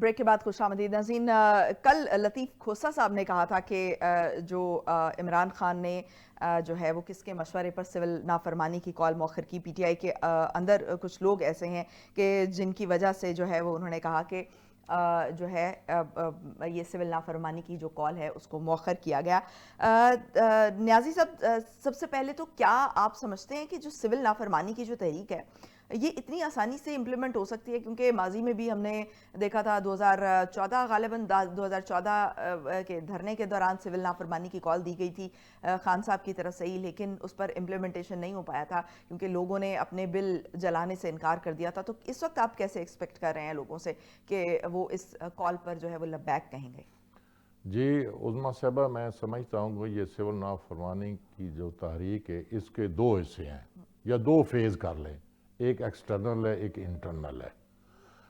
Break के बाद खुशामदीद नाज़रीन। कल लतीफ़ खोसा साहब ने कहा था कि जो इमरान खान ने जो है वो किसके मशवरे पर सिविल नाफरमानी की कॉल मौखर की। पीटीआई के अंदर कुछ लोग ऐसे हैं कि जिनकी वजह से जो है वो उन्होंने कहा कि जो है ये सिविल नाफरमानी की जो कॉल है उसको मौखर किया गया। न्याजी साहब, सबसे पहले तो क्या आप समझते हैं कि जो सिविल नाफरमानी की जो तहरीक है ये इतनी आसानी से इम्प्लीमेंट हो सकती है? क्योंकि माजी में भी हमने देखा था 2014 गालिबन 2014 के धरने के दौरान सिविल नाफरमानी की कॉल दी गई थी खान साहब की तरफ से ही, लेकिन उस पर इम्प्लीमेंटेशन नहीं हो पाया था क्योंकि लोगों ने अपने बिल जलाने से इनकार कर दिया था। तो इस वक्त आप कैसे एक्सपेक्ट कर रहे हैं लोगों से कि वो इस कॉल पर जो है वो लबैक कहेंगे? जी उज़मा साहबा, मैं समझता हूँ कि ये सिविल नाफरमानी की जो तहरीक है इसके दो हिस्से हैं या दो फेज़ कर लें। एक एक्सटर्नल है, एक इंटरनल है।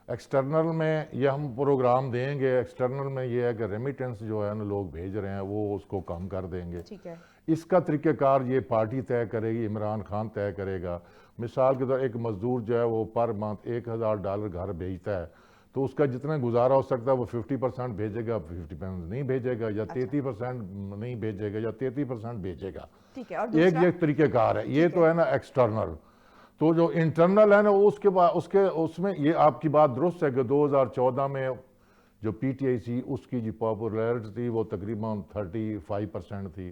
एक्सटर्नल में ये हम प्रोग्राम देंगे, एक्सटर्नल में ये है कि रेमिटेंस जो है ना लोग भेज रहे हैं वो उसको कम कर देंगे। ठीक है। इसका तरीक़ेकार ये पार्टी तय करेगी, इमरान खान तय करेगा। मिसाल के तौर एक मज़दूर जो है वो पर मंथ $1000 घर भेजता है, तो उसका जितना गुजारा हो सकता है वो 50% भेजेगा, 50% नहीं भेजेगा, या 33% नहीं भेजेगा, या 33% भेजेगा। ठीक है। और एक दूसरा? ये तरीक़ेकार है। ये तो है ना एक्सटर्नल। तो जो इंटरनल है ना उसके बाद उसमें ये आपकी बात दुरुस्त है कि 2014 में जो पीटीआई थी उसकी जो पॉपुलैरिटी थी वो तकरीबन 35% थी।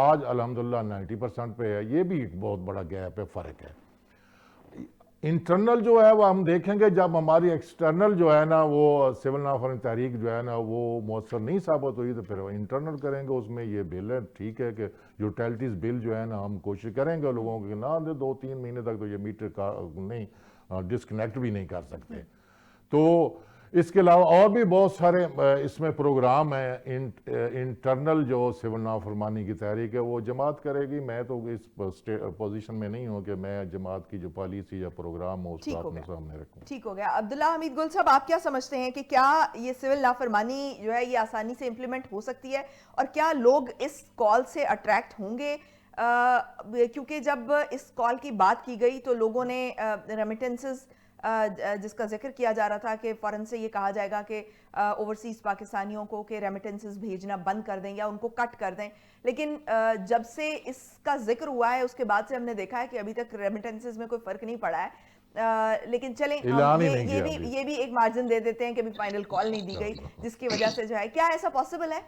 आज अल्हम्दुलिल्लाह 90% पे है। ये भी एक बहुत बड़ा गैप है, फ़र्क है। इंटरनल जो है वो हम देखेंगे जब हमारी एक्सटर्नल जो है ना वो सिविल नाफरमानी तहरीक जो है ना वो मौसर नहीं साबित हुई, तो फिर इंटरनल करेंगे। उसमें ये बिल है, ठीक है कि यूटिलिटीज़ बिल जो है ना हम कोशिश करेंगे लोगों के ना दे 2-3 महीने तक, तो ये मीटर का नहीं डिस्कनेक्ट भी नहीं कर सकते। तो इसके अलावा और भी बहुत सारे इसमें प्रोग्राम हैं। इंटरनल जो सिविल नाफरमानी की तहरीक है वो जमात करेगी। मैं तो इस पोजीशन में नहीं हूँ कि मैं जमात की जो पॉलिसी या प्रोग्राम हो उसको अपने सामने रखूँ। ठीक हो गया। अब्दुल्ला हमीद गुल साहब, आप क्या समझते हैं कि क्या ये सिविल नाफरमानी जो है ये आसानी से इम्प्लीमेंट हो सकती है और क्या लोग इस कॉल से अट्रैक्ट होंगे? क्योंकि जब इस कॉल की बात की गई तो लोगों ने रेमिटेंसेस जिसका जिक्र किया जा रहा था कि फ़ौरन से ये कहा जाएगा कि ओवरसीज़ पाकिस्तानियों को के रेमिटेंसेस भेजना बंद कर दें या उनको कट कर दें, लेकिन जब से इसका जिक्र हुआ है उसके बाद से हमने देखा है कि अभी तक रेमिटेंसेस में कोई फ़र्क नहीं पड़ा है। लेकिन चलें, हम ये भी एक मार्जिन दे देते हैं कि अभी फाइनल कॉल नहीं दी गई, जिसकी वजह से जो है क्या ऐसा पॉसिबल है?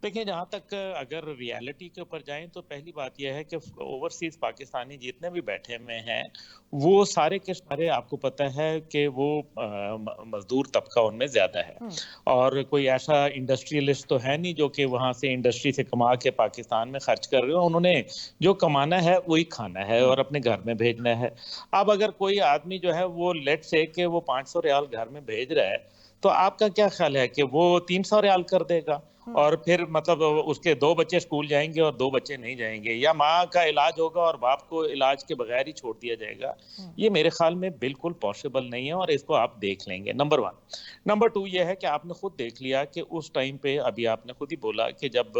देखिए, जहाँ तक अगर रियलिटी के ऊपर जाएं तो पहली बात यह है कि ओवरसीज पाकिस्तानी जितने भी बैठे हुए हैं वो सारे के सारे आपको पता है कि वो मजदूर तबका उनमें ज़्यादा है और कोई ऐसा इंडस्ट्रियलिस्ट तो है नहीं जो कि वहाँ से इंडस्ट्री से कमा के पाकिस्तान में खर्च कर रहे हो। उन्होंने जो कमाना है वही खाना है और अपने घर में भेजना है। अब अगर कोई आदमी जो है वो लेट से कि वो 500 रियाल घर में भेज रहा है, तो आपका क्या ख्याल है कि वो 300 रियाल कर देगा और फिर मतलब उसके 2 बच्चे स्कूल जाएंगे और 2 बच्चे नहीं जाएंगे, या माँ का इलाज होगा और बाप को इलाज के बगैर ही छोड़ दिया जाएगा? ये मेरे ख्याल में बिल्कुल पॉसिबल नहीं है और इसको आप देख लेंगे। नंबर 1। नंबर 2 ये है कि आपने खुद देख लिया कि उस टाइम पे अभी आपने खुद ही बोला कि जब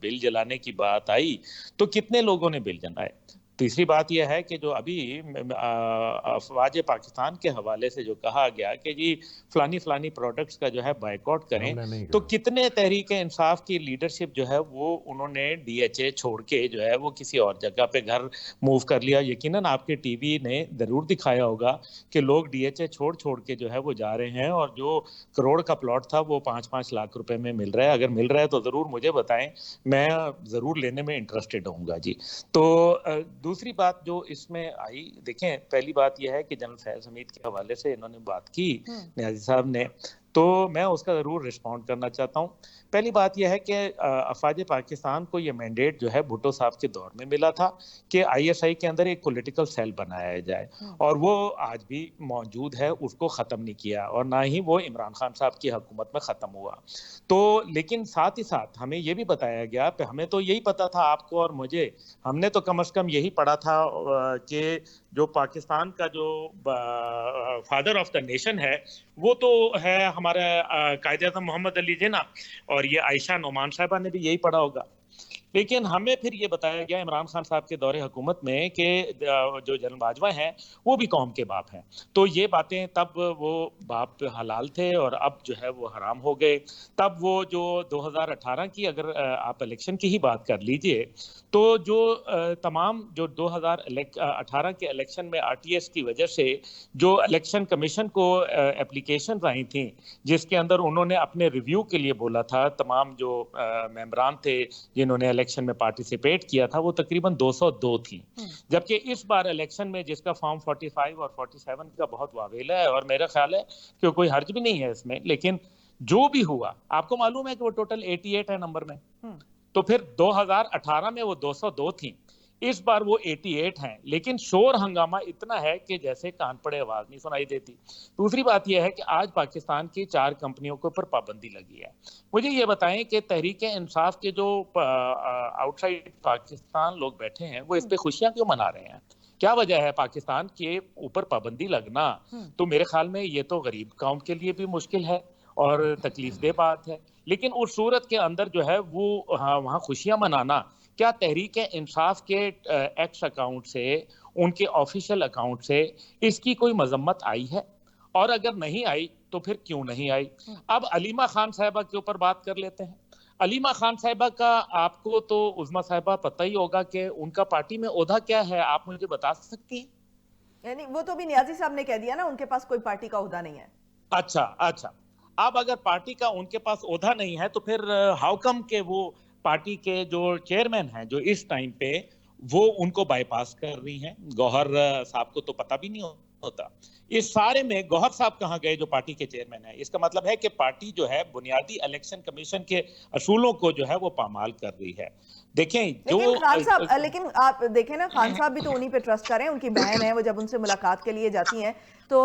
बिल जलाने की बात आई तो कितने लोगों ने बिल जलाए। तीसरी बात यह है कि जो अभी अफवाज पाकिस्तान के हवाले से जो कहा गया कि जी फलानी प्रोडक्ट्स का जो है बायकॉट करें, तो कितने तहरीक इंसाफ की लीडरशिप जो है वो उन्होंने डीएचए छोड़ के जो है वो किसी और जगह पे घर मूव कर लिया। यकीनन आपके टीवी ने जरूर दिखाया होगा कि लोग डीएचए छोड़ के जो है वो जा रहे हैं और जो करोड़ का प्लॉट था वो 5-5 लाख रुपए में मिल रहा है। अगर मिल रहा है तो जरूर मुझे बताएं, मैं जरूर लेने में इंटरेस्टेड होऊंगा जी। तो दूसरी बात जो इसमें आई, देखें, पहली बात यह है कि जनरल फैज हमीद के हवाले से इन्होंने बात की न्याजी साहब ने, तो मैं उसका जरूर रिस्पॉन्ड करना चाहता हूँ। पहली बात यह है कि अफवाज पाकिस्तान को यह मैंडेट जो है भुट्टो साहब के दौर में मिला था कि आईएसआई के अंदर एक पॉलिटिकल सेल बनाया जाए और वो आज भी मौजूद है, उसको ख़त्म नहीं किया और ना ही वो इमरान खान साहब की हुकूमत में ख़त्म हुआ। तो लेकिन साथ ही साथ हमें ये भी बताया गया, हमें तो यही पता था आपको और मुझे, हमने तो कम से कम यही पढ़ा था कि जो पाकिस्तान का जो फादर ऑफ द नेशन है वो तो है हमारा कायदे आज़म मोहम्मद अली जिन्ना, और ये आयशा नोमान साहिबा ने भी यही पढ़ा होगा। लेकिन हमें फिर ये बताया गया इमरान खान साहब के दौरे हुकूमत में कि जो जनरल बाजवा हैं वो भी कौम के बाप हैं। तो ये बातें तब वो बाप हलाल थे और अब जो है वो हराम हो गए। तब वो जो 2018 की अगर आप इलेक्शन की ही बात कर लीजिए तो जो तमाम जो 2018 के इलेक्शन में आरटीएस की वजह से जो इलेक्शन कमीशन को एप्लीकेशन आई थी जिसके अंदर उन्होंने अपने रिव्यू के लिए बोला था, तमाम जो मेंबरान थे जिन्होंने इलेक्शन में पार्टिसिपेट किया था वो तकरीबन 202 थी। जबकि इस बार इलेक्शन में जिसका फॉर्म 45 और 47 का बहुत वावेला है और मेरा ख्याल है कि कोई हर्ज भी नहीं है इसमें, लेकिन जो भी हुआ आपको मालूम है कि वो टोटल 88 है नंबर में। तो फिर 2018 में वो 202 थी, इस बार वो 88 हैं, लेकिन शोर हंगामा इतना है कि जैसे कान पड़े आवाज नहीं सुनाई देती। दूसरी बात यह है कि आज पाकिस्तान की 4 कंपनियों के ऊपर पाबंदी लगी है। मुझे ये बताएं कि तहरीक इंसाफ के जो आउटसाइड पाकिस्तान लोग बैठे हैं वो इस पे खुशियां क्यों मना रहे हैं? क्या वजह है पाकिस्तान के ऊपर पाबंदी लगना? तो मेरे ख्याल में ये तो गरीब कौम के लिए भी मुश्किल है और तकलीफ दे बात है। लेकिन उस सूरत के अंदर जो है वो वहाँ खुशियां मनाना, क्या तहरीक इंसाफ के एक्स अकाउंट से, उनके ऑफिशियल अकाउंट से इसकी कोई मजम्मत आई है? और अगर नहीं आई तो फिर क्यों नहीं आई? अब अलीमा खान साहिबा के ऊपर बात कर लेते हैं। अलीमा खान साहिबा का आपको तो उज़मा साहिबा पता ही होगा कि उनका पार्टी में ओहदा क्या है, आप मुझे बता सकती हैं? यानी वो तो भी नियाजी साहब ने कह दिया ना, उनके पास कोई पार्टी का ओहदा नहीं है। अच्छा। अब अगर पार्टी का उनके पास ओहदा नहीं है तो फिर हाउ कम के वो पार्टी के जो चेयरमैन हैं जो इस टाइम पे वो उनको बाईपास कर रही हैं? गौहर साहब को तो पता भी नहीं होता। इस सारे में गौहर साहब कहाँ गए जो पार्टी के चेयरमैन है? इसका मतलब है कि पार्टी जो है बुनियादी इलेक्शन कमीशन के असूलों को जो है वो पामाल कर रही है। देखें जो लेकिन खान साहब, लेकिन आप देखें ना, खान साहब भी तो उन्हीं पे ट्रस्ट करें। उनकी बहन है, वो जब उनसे मुलाकात के लिए जाती हैं तो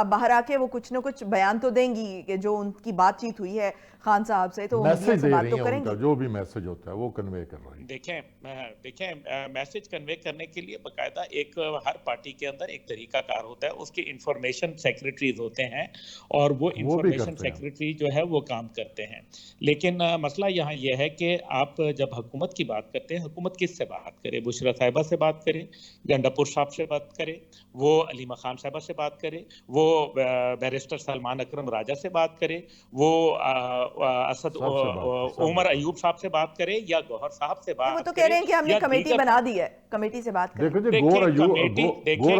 बाहर आके वो कुछ ना कुछ बयान तो देंगी कि जो उनकी बातचीत हुई है खान साहब से, तो मैसेज दे बात रही तो हैं, करेंगी। उनका जो भी मैसेज होता है वो कन्वे कर रही है। देखें मैसेज कन्वे करने के लिए बाकायदा एक हर पार्टी के अंदर एक तरीकाकार होता है, उसके इंफॉर्मेशन सेक्रेटरीज होते हैं और वो इंफॉर्मेशन सेक्रेटरी जो है वो काम करते हैं। लेकिन मसला यहाँ यह है कि आप जब हुकूमत की बात करते हैं, हुकूमत किससे बात करे? बुशरा साहिबा से बात करें, गंडापुर साहब से बात करें, वो अलीमा खान साहिबा से बात करें, वो बैरिस्टर सलमान अकरम राजा से बात करें, वो असद उमर अयूब साहब से बात करें या गौहर साहब से बात? वो तो कह रहे हैं कि हमने कमेटी बना दी है, कमेटी से बात करें। गौहर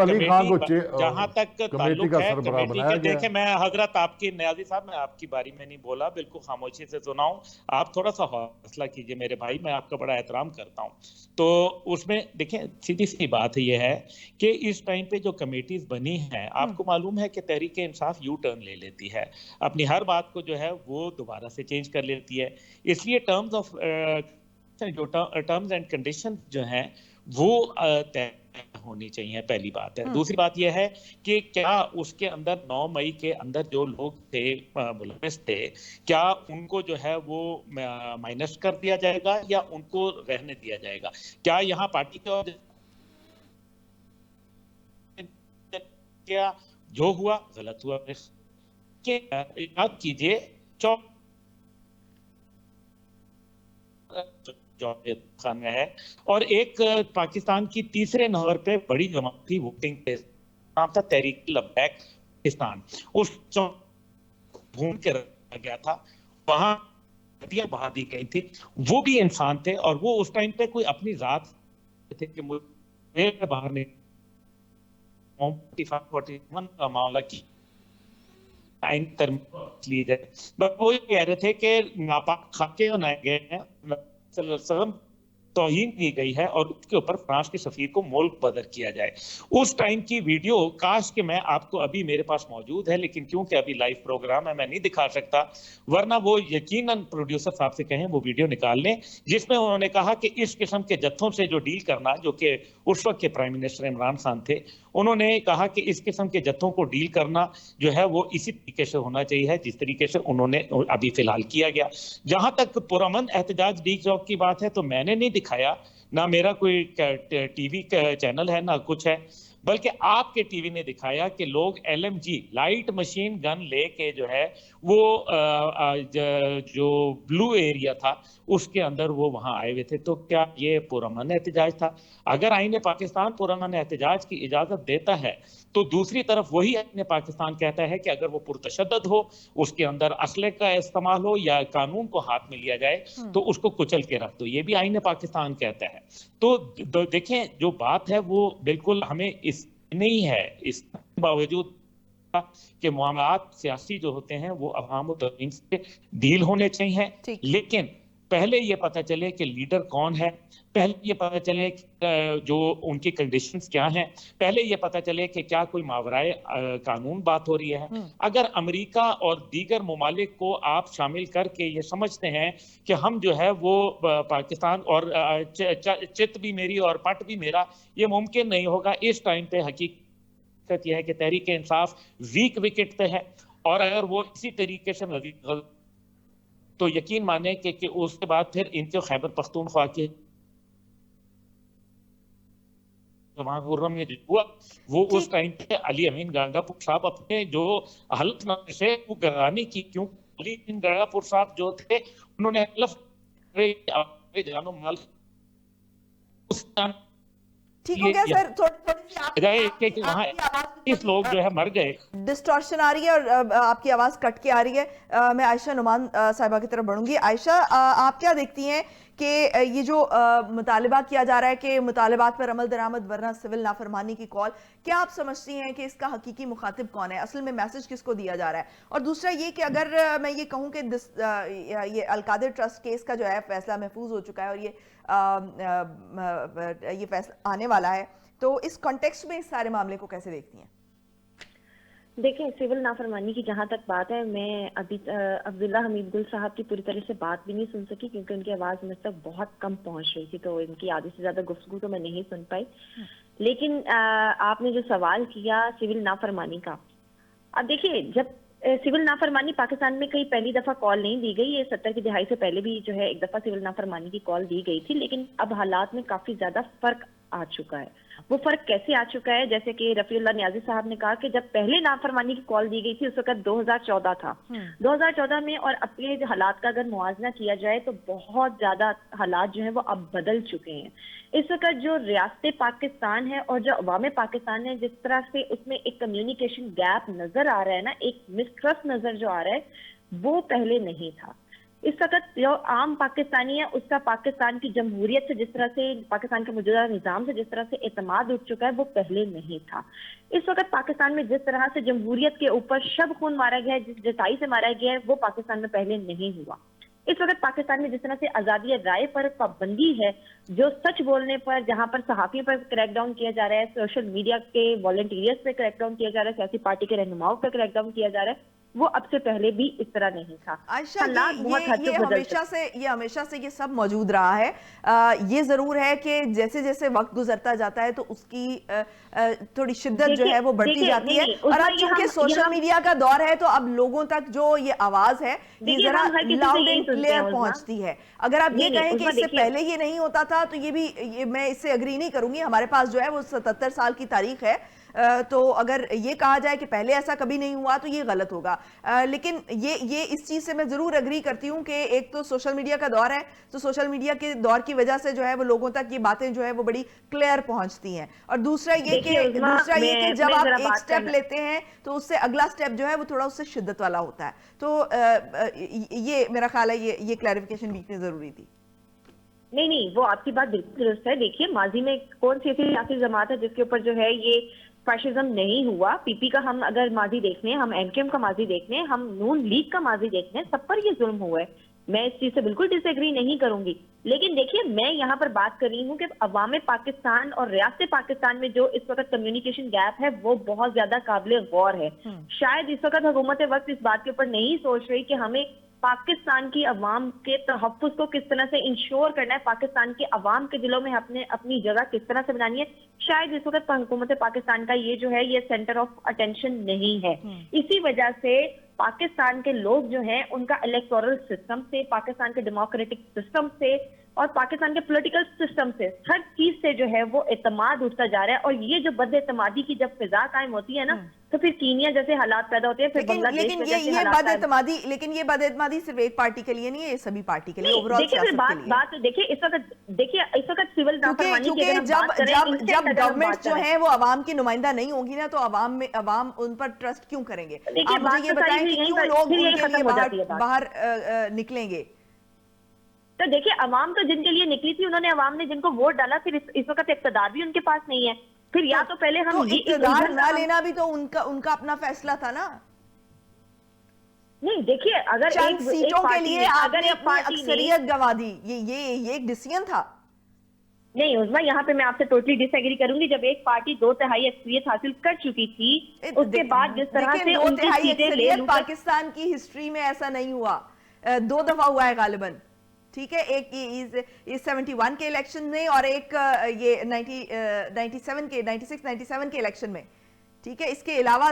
अली खान को जहां तक ताल्लुक है कमेटी के, देखें मैं हजरत आपकी न्याजी साहब, मैं आपकी बारी में नहीं बोला, बिल्कुल खामोशी से सुनाऊं, आप थोड़ा सा हौसला कीजिए मेरे भाई, मैं आपका बड़ा एहतराम करता हूं। तो उसमें देखें सीधी सी बात यह है कि इस टाइम पे जो कमेटीज बनी हैं, आपको मालूम है कि तहरीक इंसाफ यू टर्न ले लेती है, अपनी हर बात को जो है वो दोबारा से चेंज कर लेती है। इसलिए टर्म्स एंड कंडीशन जो हैं वो तय होनी चाहिए, पहली बात है। दूसरी बात यह है कि क्या उसके अंदर 9 मई के अंदर जो लोग थे मुलविस थे, क्या उनको जो है वो माइनस कर दिया जाएगा या उनको रहने दिया जाएगा? क्या यहाँ पार्टी के और क्या जो हुआ गलत हुआ? याद कीजिए खान है और एक पाकिस्तान की तीसरे नंबर पे बड़ी जमात थी वोटिंग पे, नाम था तहरीक लब्बैक पाकिस्तान, उस भून के रखा गया था, वहां हत्या बहा दी गई थी, वो भी इंसान थे और वो उस टाइम पे कोई अपनी जात थे कि मुझे बाहर नहीं 41 का मामला की ली जाए, बट वो ये कह रहे थे कि नापाक खाके और नए गए हैं, तौहीन की गई है और उसके ऊपर फ्रांस के सफीर को मुल्क बदर किया जाए। उस टाइम की वीडियो काश कि मैं आपको अभी मेरे पास मौजूद है, लेकिन क्योंकि अभी लाइव प्रोग्राम है मैं नहीं दिखा सकता, वरना वो यकीनन प्रोड्यूसर साहब से कहें वो वीडियो निकाल लें जिसमें उन्होंने कहा कि इस किस्म के जत्थों से जो डील करना, जो कि उस वक्त के प्राइम मिनिस्टर इमरान खान थे, उन्होंने कहा कि इस किस्म के जत्थों को डील करना जो है वो इसी तरीके से होना चाहिए जिस तरीके से उन्होंने अभी फिलहाल किया गया। जहां तक पुरअमन एहतजाज डी चौक की बात है तो मैंने नहीं दिखाया, ना मेरा कोई टीवी चैनल है ना कुछ है, बल्कि आपके टीवी ने दिखाया कि लोग LMG लाइट मशीन गन लेके जो है वो जो ब्लू एरिया था उसके अंदर वो वहां आए हुए थे। तो क्या ये पुरअमन एहतजाज था? अगर आईन पाकिस्तान पुरअमन एहतजाज की इजाजत देता है तो दूसरी तरफ वही आईन पाकिस्तान कहता है कि अगर वो पुरतशद्दद हो, उसके अंदर असले का इस्तेमाल हो या कानून को हाथ में लिया जाए तो उसको कुचल के रख दो, ये भी आईन पाकिस्तान कहता है। तो देखें जो बात है वो बिल्कुल हमें इस नहीं है, इस बावजूद कि मामलात सियासी जो होते हैं वो अवाम तमीम से डील होने चाहिए, ठीक। लेकिन पहले ये पता चले कि लीडर कौन है, पहले ये पता चले कि जो उनकी कंडीशंस क्या हैं, पहले ये पता चले कि क्या कोई मावराए कानून बात हो रही है। अगर अमेरिका और दीगर ममालिक को आप शामिल करके ये समझते हैं कि हम जो है वो पाकिस्तान और चित भी मेरी और पट भी मेरा, ये मुमकिन नहीं होगा। इस टाइम पे हकीकत यह है कि तहरीक इंसाफ वीक विकेट पे है, और अगर वो इसी तरीके से तो यकीन माने कि उसके बाद फिर इनके खैबर पख्तूनख्वा के जमात में हुआ वो उस टाइम पे अली अमीन गांगापुर साहब अपने जो हल्फ से वो गरानी की, क्यों अली अमीन गांगापुर साहब जो थे उन्होंने जानो माल ठीक हो गया सर, थोड़ी सी वहाँ 30 लोग जो है मर गए। डिस्टॉर्शन आ रही है और आपकी आवाज कट के आ रही है। मैं आयशा नुमान साहिबा की तरफ बढ़ूंगी। आयशा, आप क्या देखती हैं कि ये जो मुतालबा किया जा रहा है कि मुतालबात पर अमल दरामद वरना सिविल नाफरमानी की कॉल, क्या आप समझती हैं कि इसका हकीकी मुखातिब कौन है, असल में मैसेज किसको दिया जा रहा है? और दूसरा ये कि अगर मैं ये कहूँ कि ये अलकादिर ट्रस्ट केस का जो है फैसला महफूज हो चुका है और ये फैसला आने वाला है, तो इस कॉन्टेक्स्ट में इस सारे मामले को कैसे देखती हैं? देखिए, सिविल नाफरमानी की जहाँ तक बात है, मैं अभी अब्दुल्ला हमीद गुल साहब की पूरी तरह से बात भी नहीं सुन सकी क्योंकि उनकी आवाज़ मुझ तक बहुत कम पहुँच रही थी, तो इनकी आधे से ज़्यादा गुफ्तगू तो मैं नहीं सुन पाई। लेकिन आपने जो सवाल किया सिविल नाफरमानी का, अब देखिए, जब सिविल नाफरमानी पाकिस्तान में कहीं पहली दफ़ा कॉल नहीं दी गई, ये 70 की दिहाई से पहले भी जो है एक दफ़ा सिविल नाफरमानी की कॉल दी गई थी, लेकिन अब हालात में काफ़ी ज़्यादा फ़र्क आ चुका है। वो फर्क कैसे आ चुका है? जैसे कि रफीउल्लाह नियाजी साहब ने कहा कि जब पहले नाफरमानी की कॉल दी गई थी उस वक्त 2014 था। 2014 में और अपने हालात का अगर मुआवजा किया जाए तो बहुत ज्यादा हालात जो है वो अब बदल चुके हैं। इस वक्त जो रियासत पाकिस्तान है और जो अवाम पाकिस्तान है, जिस तरह से उसमें एक कम्युनिकेशन गैप नजर आ रहा है ना, एक मिसट्रस्ट नजर जो आ रहा है, वो पहले नहीं था। इस वक्त जो आम पाकिस्तानी है उसका पाकिस्तान की जमहूरियत से जिस तरह से, पाकिस्तान के मौजूदा निज़ाम से जिस तरह से एतमाद उठ चुका है, वो पहले नहीं था। इस वक्त पाकिस्तान में जिस तरह से जमहूरियत के ऊपर शब खून मारा गया है, जिस जताई से मारा गया है, वो पाकिस्तान में पहले नहीं हुआ। इस वक्त पाकिस्तान में जिस तरह से आज़ादी राय पर पाबंदी है, जो सच बोलने पर, जहां पर सहाफियों पर क्रैकडाउन किया जा रहा है, सोशल मीडिया के वॉलंटियर्स पे क्रैकडाउन किया जा रहा है, सियासी पार्टी के रहनुमाओं पर क्रैकडाउन किया जा रहा है, वो अब से पहले भी इस तरह नहीं था। आयशा, ये हमेशा से ये सब मौजूद रहा है। ये जरूर है कि जैसे जैसे वक्त गुजरता जाता है तो उसकी थोड़ी शिद्दत जो है वो बढ़ती जाती है, और अब चूंकि सोशल मीडिया का दौर है तो अब लोगों तक जो ये आवाज है ये जरा लाउड एंड क्लियर पहुंचती है। अगर आप ये कहें कि इससे पहले ये नहीं होता था तो ये मैं इससे अग्री नहीं करूंगी। हमारे पास जो है वो 77 साल की तारीख है, तो अगर ये कहा जाए कि पहले ऐसा कभी नहीं हुआ तो ये गलत होगा। लेकिन ये इस चीज से मैं जरूर एग्री करती हूँ कि एक तो सोशल मीडिया का दौर है, तो सोशल मीडिया के दौर की वजह से जो है वो लोगों तक ये बातें जो है वो बड़ी क्लियर पहुंचती हैं। और दूसरा ये कि जब आप एक स्टेप लेते हैं तो उससे अगला स्टेप जो है वो थोड़ा उससे शिद्दत वाला होता है। तो ये मेरा ख्याल है ये क्लैरिफिकेशन बीच में जरूरी थी। नहीं, वो आपकी बात बिल्कुल दुरुस्त है। देखिए, माजी में कौन सी ऐसी सियासी जमात है जिसके ऊपर जो है ये फैशिज्म नहीं हुआ? पीपी का हम अगर माजी देख लें, हम एमकेएम का माजी देख लें, हम नून लीग का माजी देख लें, सब पर ये जुल्म हुआ है। मैं इस चीज से बिल्कुल डिसएग्री नहीं करूंगी, लेकिन देखिए, मैं यहाँ पर बात कर रही हूँ कि अवाम पाकिस्तान और रियासत पाकिस्तान में जो इस वक्त कम्युनिकेशन गैप है वो बहुत ज्यादा काबिल गौर है। शायद इस वक्त हुकूमत वक्त इस बात के ऊपर नहीं सोच रही कि हमें पाकिस्तान की अवाम के तहफ्फुज़ को किस तरह से इंश्योर करना है, पाकिस्तान के अवाम के दिलों में अपनी जगह किस तरह से बनानी है। शायद इस वक्त हुकूमत पाकिस्तान का ये जो है ये सेंटर ऑफ अटेंशन नहीं है। इसी वजह से पाकिस्तान के लोग जो हैं उनका इलेक्टोरल सिस्टम से, पाकिस्तान के डेमोक्रेटिक सिस्टम से और पाकिस्तान के पॉलिटिकल सिस्टम से, हर चीज से जो है वो एतमाद उठता जा रहा है। और ये जो बदएतमादी की जब फिजा कायम होती है ना, तो फिर कीनिया जैसे हालात पैदा होते हैं, फिर बांग्लादेश लेकिन जैसे ये हालात पैदा- बदएतमादी सिर्फ एक पार्टी के लिए नहीं है, ये सभी पार्टी के लिए, नहीं, ओवरऑल देखिए फिर सियासत के लिए। बात देखिए इस वक्त सिविल नाफरमानी की क्योंकि अगर हम जब बात करें, जब instant जब अगर हम गवर्नमेंट बात जो करें- है वो आवाम की नुमाइंदा नहीं होगी ना, तो आवाम उन पर ट्रस्ट क्यों करेंगे? देखिए, आप मुझे बात ये तो बताएं सारी कि यहीं क्यों पर- लोग फिर यहीं उनके लिए खत्म हो जाती है बात। बाहर निकलेंगे? तो देखिए, अवाम तो जिनके लिए निकली थी, उन्होंने अवाम ने जिनको वोट डाला, फिर इस वक्त इकतदार भी उनके पास नहीं है। फिर या तो पहले हम तो ये इक़्तिदार इल्जाम- ना लेना भी तो उनका अपना फैसला था ना। नहीं, देखिए अगर चंद एक सीटों के पार्टी लिए ने- अगर आपने एक अपनी पार्टी ने- अक्सरियत गंवा दी, ये एक डिसीजन था। नहीं उस्मा, यहाँ पे मैं आपसे टोटली डिसएग्री करूंगी। जब एक पार्टी 2/3 अक्सरियत हासिल कर चुकी थी, उसके बाद जिस तरह देखिए, से 2/3 उनकी सीटें ले अक्सरियत लूं- पाकिस्तान की हिस्ट्री में ऐसा नहीं हुआ, 2 दफा हुआ है गालिबन। ठीक है, एक ये 71 के इलेक्शन में और एक ये 96-97 के इलेक्शन में। ठीक है, इसके अलावा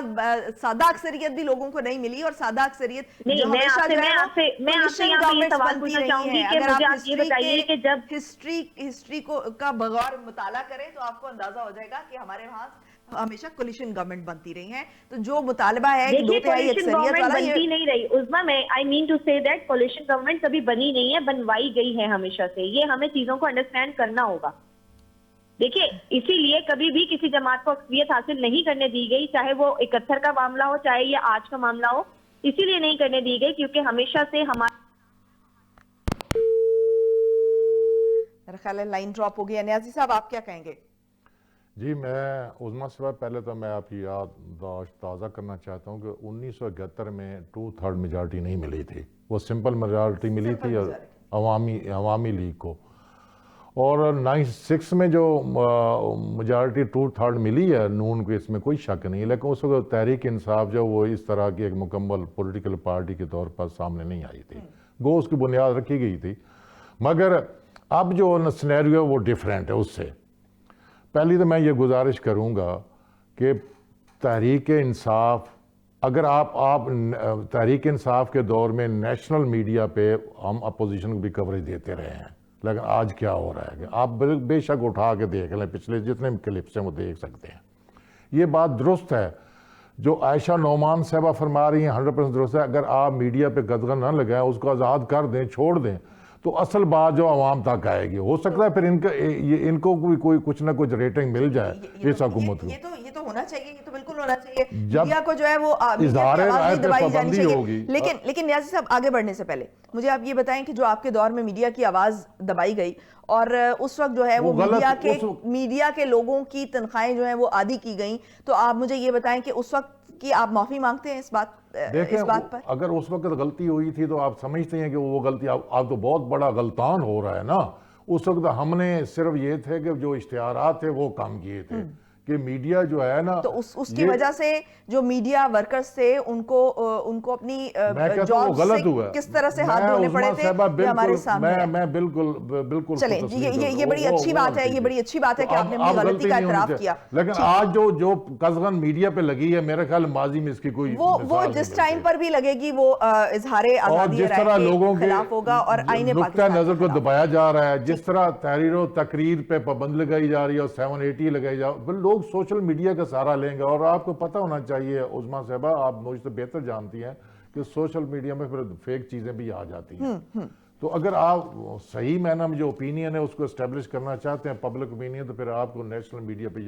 सादा अक्सरियत भी लोगों को नहीं मिली, और सादा अक्सरियत नहीं, जो मैं हमेशा आपसे- जो है मैं वो आपसे- मैं आपसे coalition यहाँ पे ये governments सवाल बनती पूछना रही चाहूंगी हैं। कि अगर मुझे आप आप ये बताइए कि जब हिस्ट्री को का बगौर मुताला करें तो आपको अंदाजा हो जाएगा कि हमारे वहाँ हमेशा कोलिशन गवर्नमेंट बनती रही है। तो जो मुतालबा है कि देखिए, 2/3 कोलिशन अक्सरियत गवर्नमेंट वाला, बनती ये नहीं रही उस्मा, मैं I mean to say that coalition government कभी बनी नहीं है, बनवाई गई है हमेशा से। ये हमें चीजों को अंडरस्टैंड करना होगा। देखिए, इसीलिए कभी भी किसी जमात को अक्सरियत हासिल नहीं करने दी गई, चाहे वो 71 का मामला हो, चाहे ये आज का मामला हो, इसीलिए नहीं करने दी गई क्योंकि हमेशा से हमारा मेरा ख्याल है लाइन ड्रॉप हो गई। न्याजी साहब, आप क्या कहेंगे? जी, मैं उज़मा साहब, पहले तो मैं आपकी याददाश्त ताज़ा करना चाहता हूँ कि 1971 में 2/3 मेजॉरिटी नहीं मिली थी, वो सिंपल मेजॉरिटी मिली थी अवामी लीग को। और 96 में जो मेजॉरिटी 2/3 मिली है नून को, इसमें कोई शक नहीं, लेकिन उस वक्त तहरीक इंसाफ जो वो इस तरह की एक मुकम्मल पॉलिटिकल पार्टी के तौर पर सामने नहीं आई थी, गो उसकी बुनियाद रखी गई थी। मगर अब जो सिनेरियो है वो डिफरेंट है उससे। पहली तो मैं ये गुजारिश करूँगा कि तहरीक इंसाफ, अगर आप तहरीक इंसाफ के दौर में नेशनल मीडिया पे हम अपोजिशन को भी कवरेज देते रहे हैं, लेकिन आज क्या हो रहा है कि आप बेशक उठा के देख लें, पिछले जितने क्लिप्स हैं वो देख सकते हैं। ये बात दुरुस्त है जो आयशा नौमान साहबा फरमा रही हैं, 100% दुरुस्त है। अगर आप मीडिया पे गदगन ना लगाएं, उसको आज़ाद कर दें, छोड़ दें, तो असल बात जो आवाम तक आएगी। हो सकता है फिर इनको कोई कुछ ना कुछ रेटिंग मिल जाए इस हुकूमत को। ये तो होना चाहिए, ये तो बिल्कुल होना चाहिए। जब मीडिया को जो है वो इज़हार राय पे दबाई जानी पाबंदी चाहिए। होगी। लेकिन न्याज़ी साहब, आगे बढ़ने से पहले मुझे आप ये बताएं कि जो आपके दौर में मीडिया की आवाज दबाई गई और उस वक्त जो है वो मीडिया के लोगों की तनख्वाहें जो है वो आदी की गई, तो आप मुझे ये बताएं कि उस वक्त की आप माफी मांगते हैं इस बात पर? अगर उस वक्त गलती हुई थी तो आप समझते हैं कि वो गलती आप तो बहुत बड़ा गलतान हो रहा है ना। उस वक्त हमने सिर्फ ये थे कि जो इश्तिहारात थे वो काम किए थे कि मीडिया जो है ना, तो उसकी वजह से जो मीडिया वर्कर्स थे उनको अपनी जॉब से किस तरह से हाथ धोने पड़े थे, ये हमारे सामने है। मैं बिल्कुल चलें, ये बड़ी अच्छी बात है, ये बड़ी अच्छी बात है कि आपने अपनी गलती का इतराफ किया। लेकिन आज जो कज़गन मीडिया पे लगी है, मेरे ख्याल माजी में इसकी कोई वो जिस टाइम पर भी लगेगी वो इजहार आज़ादी जिस तरह लोगों के खिलाफ होगा और आईने नुक्ता नजर को दबाया जा रहा है, जिस तरह तहरीर और तकरीर पे पाबंदी लगाई जा रही है और 780 लगाई जा रही है, लोग सोशल मीडिया का सहारा लेंगे। और आपको पता होना चाहिए उज़मा साहबा, आप मुझसे बेहतर जानती हैं कि सोशल मीडिया में फिर फेक चीजें भी आ जाती हैं। तो अगर आप सही मायने में जो ओपिनियन है उसको एस्टेब्लिश करना चाहते हैं, पब्लिक ओपिनियन, तो फिर आपको नेशनल मीडिया पे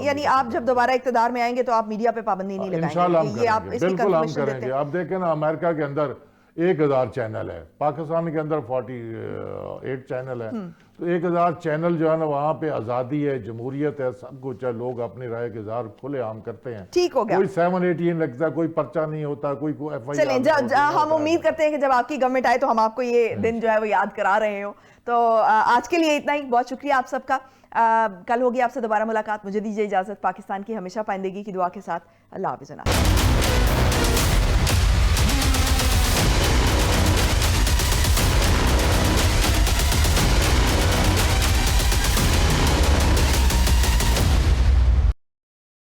यानी आप जब दोबारा इक़्तिदार में आएंगे तो आप मीडिया पे पाबंदी नहीं लगाएंगे? इंशाल्लाह बिल्कुल हम करेंगे। आप देखें ना, अमेरिका के अंदर 1000 चैनल है, पाकिस्तान के अंदर 48 चैनल है। तो 1000 चैनल जो है ना, वहाँ पे आज़ादी है, जमहूरियत है, सब कुछ है, लोग अपनी राय के इज़हार खुले आम करते हैं। ठीक हो गया, कोई 780 लगता, कोई पर्चा नहीं होता, कोई FIR। चलें, हम उम्मीद करते हैं कि जब आपकी गवर्नमेंट आए तो हम आपको ये दिन जो है वो याद करा रहे हो। तो आज के लिए इतना ही, बहुत शुक्रिया आप सबका। कल होगी आपसे दोबारा मुलाकात, मुझे दीजिए इजाजत। पाकिस्तान की हमेशा पाइंदगी की दुआ के साथ, अल्लाह हाफ़िज़।